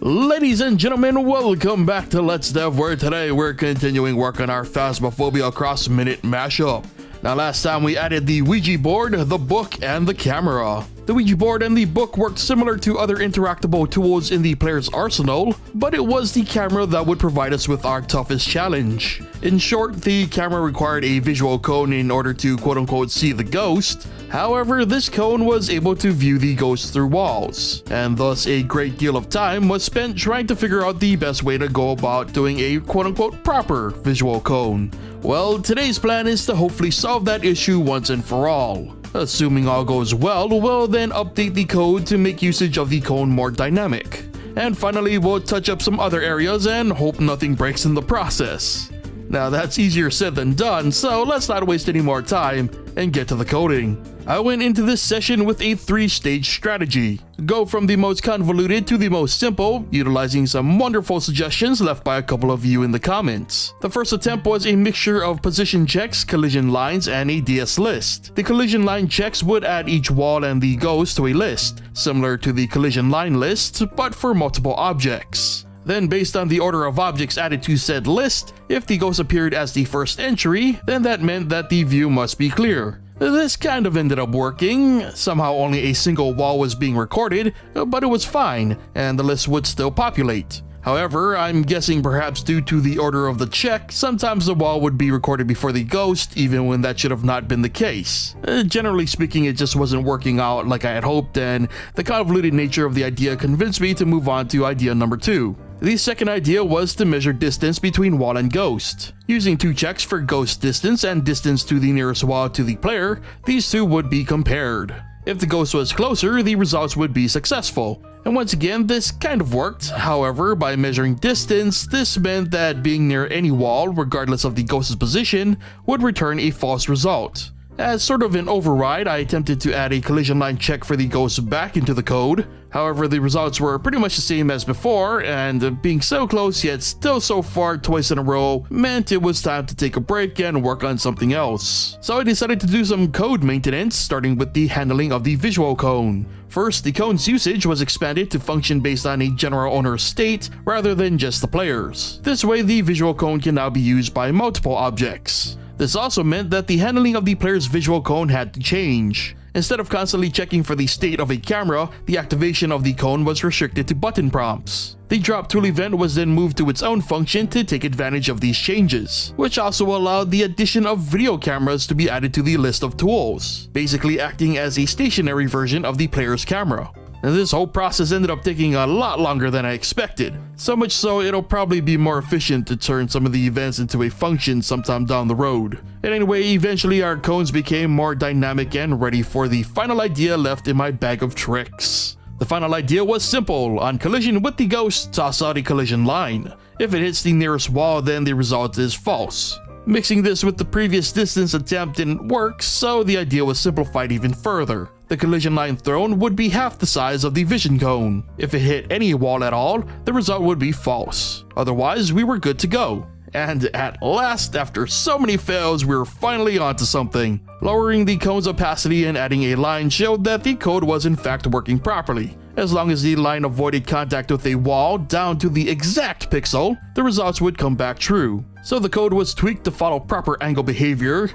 Ladies and gentlemen, welcome back to Let's Dev, where today we're continuing work on our Phasmophobia cross-minute mashup. Now last time we added the Ouija board, the book, and the camera. The Ouija board and the book worked similar to other interactable tools in the player's arsenal, but it was the camera that would provide us with our toughest challenge. In short, the camera required a visual cone in order to quote-unquote see the ghost. However, this cone was able to view the ghost through walls, and thus a great deal of time was spent trying to figure out the best way to go about doing a quote-unquote proper visual cone. Well, today's plan is to hopefully solve that issue once and for all. Assuming all goes well, we'll then update the code to make usage of the cone more dynamic. And finally, we'll touch up some other areas and hope nothing breaks in the process. Now that's easier said than done, so let's not waste any more time and get to the coding. I went into this session with a 3-stage strategy. Go from the most convoluted to the most simple, utilizing some wonderful suggestions left by a couple of you in the comments. The first attempt was a mixture of position checks, collision lines, and a DS list. The collision line checks would add each wall and the ghost to a list, similar to the collision line list, but for multiple objects. Then based on the order of objects added to said list, if the ghost appeared as the first entry, then that meant that the view must be clear. This kind of ended up working. Somehow only a single wall was being recorded, but it was fine, and the list would still populate. However, I'm guessing perhaps due to the order of the check, sometimes the wall would be recorded before the ghost, even when that should have not been the case. Generally speaking, it just wasn't working out like I had hoped, and the convoluted nature of the idea convinced me to move on to idea number 2. The second idea was to measure distance between wall and ghost. Using 2 checks for ghost distance and distance to the nearest wall to the player, these two would be compared. If the ghost was closer, the results would be successful. And once again, this kind of worked. However, by measuring distance, this meant that being near any wall, regardless of the ghost's position, would return a false result. As sort of an override, I attempted to add a collision line check for the ghost back into the code. However, the results were pretty much the same as before, and being so close yet still so far twice in a row meant it was time to take a break and work on something else. So I decided to do some code maintenance, starting with the handling of the visual cone. First, the cone's usage was expanded to function based on a general owner's state rather than just the player's. This way, the visual cone can now be used by multiple objects. This also meant that the handling of the player's visual cone had to change. Instead of constantly checking for the state of a camera, the activation of the cone was restricted to button prompts. The drop tool event was then moved to its own function to take advantage of these changes, which also allowed the addition of video cameras to be added to the list of tools, basically acting as a stationary version of the player's camera. And this whole process ended up taking a lot longer than I expected, so much so it'll probably be more efficient to turn some of the events into a function sometime down the road. And anyway, eventually our cones became more dynamic and ready for the final idea left in my bag of tricks. The final idea was simple. On collision with the ghost, toss out a collision line. If it hits the nearest wall, then the result is false. Mixing this with the previous distance attempt didn't work, so the idea was simplified even further. The collision line thrown would be half the size of the vision cone. If it hit any wall at all, the result would be false. Otherwise, we were good to go. And at last, after so many fails, we were finally onto something. Lowering the cone's opacity and adding a line showed that the code was in fact working properly. As long as the line avoided contact with a wall down to the exact pixel, the results would come back true. So the code was tweaked to follow proper angle behavior,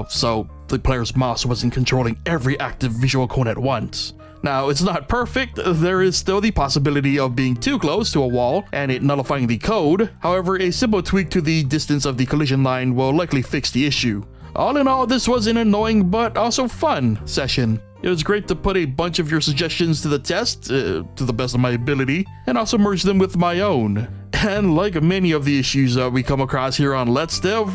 so the player's mouse wasn't controlling every active visual cone at once. Now, it's not perfect. There is still the possibility of being too close to a wall and it nullifying the code. However, a simple tweak to the distance of the collision line will likely fix the issue. All in all, this was an annoying but also fun session. It was great to put a bunch of your suggestions to the test, to the best of my ability, and also merge them with my own. And like many of the issues we come across here on Let's Dev,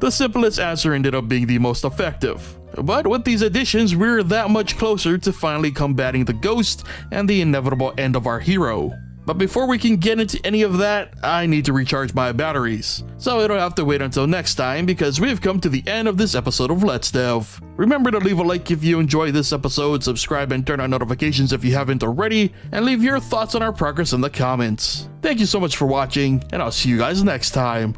the simplest answer ended up being the most effective. But with these additions, we're that much closer to finally combating the ghost and the inevitable end of our hero. But before we can get into any of that, I need to recharge my batteries. So it'll have to wait until next time because we've come to the end of this episode of Let's Dev. Remember to leave a like if you enjoyed this episode, subscribe and turn on notifications if you haven't already, and leave your thoughts on our progress in the comments. Thank you so much for watching, and I'll see you guys next time.